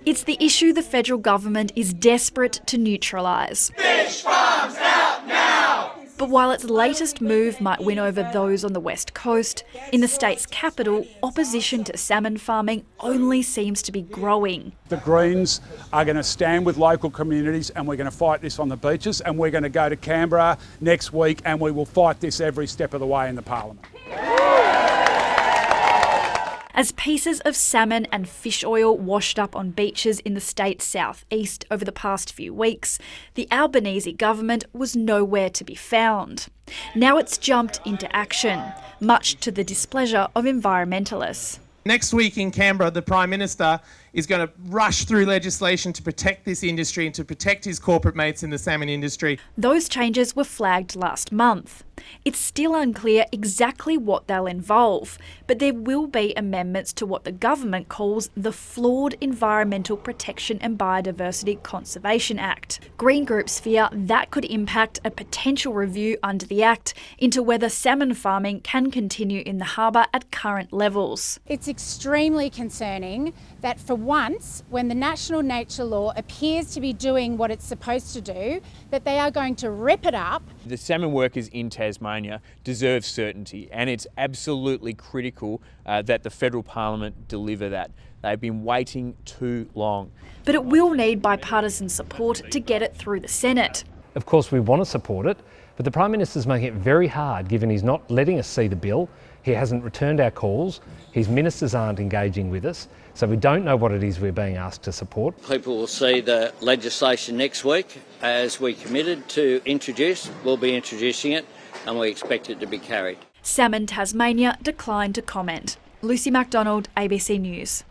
It's the issue the federal government is desperate to neutralise. Fish farms out now! But while its latest move might win over those on the west coast, in the state's capital, opposition to salmon farming only seems to be growing. The Greens are going to stand with local communities and we're going to fight this on the beaches, and we're going to go to Canberra next week and we will fight this every step of the way in the Parliament. As pieces of salmon and fish oil washed up on beaches in the state's southeast over the past few weeks, the Albanese government was nowhere to be found. Now it's jumped into action, much to the displeasure of environmentalists. Next week in Canberra, the Prime Minister is going to rush through legislation to protect this industry and to protect his corporate mates in the salmon industry. Those changes were flagged last month. It's still unclear exactly what they'll involve, but there will be amendments to what the government calls the Flawed Environmental Protection and Biodiversity Conservation Act. Green groups fear that could impact a potential review under the Act into whether salmon farming can continue in the harbour at current levels. It's extremely concerning that for once, when the National Nature Law appears to be doing what it's supposed to do, that they are going to rip it up. The salmon workers in Tasmania deserve certainty, and it's absolutely critical that the federal parliament deliver that. They've been waiting too long. But it will need bipartisan support to get it through the Senate. Of course, we want to support it, but the Prime Minister's making it very hard, given he's not letting us see the bill. He hasn't returned our calls. His ministers aren't engaging with us, so we don't know what it is we're being asked to support. People will see the legislation next week. As we committed to introduce, we'll be introducing it, and we expect it to be carried. Salmon Tasmania declined to comment. Lucy MacDonald, ABC News.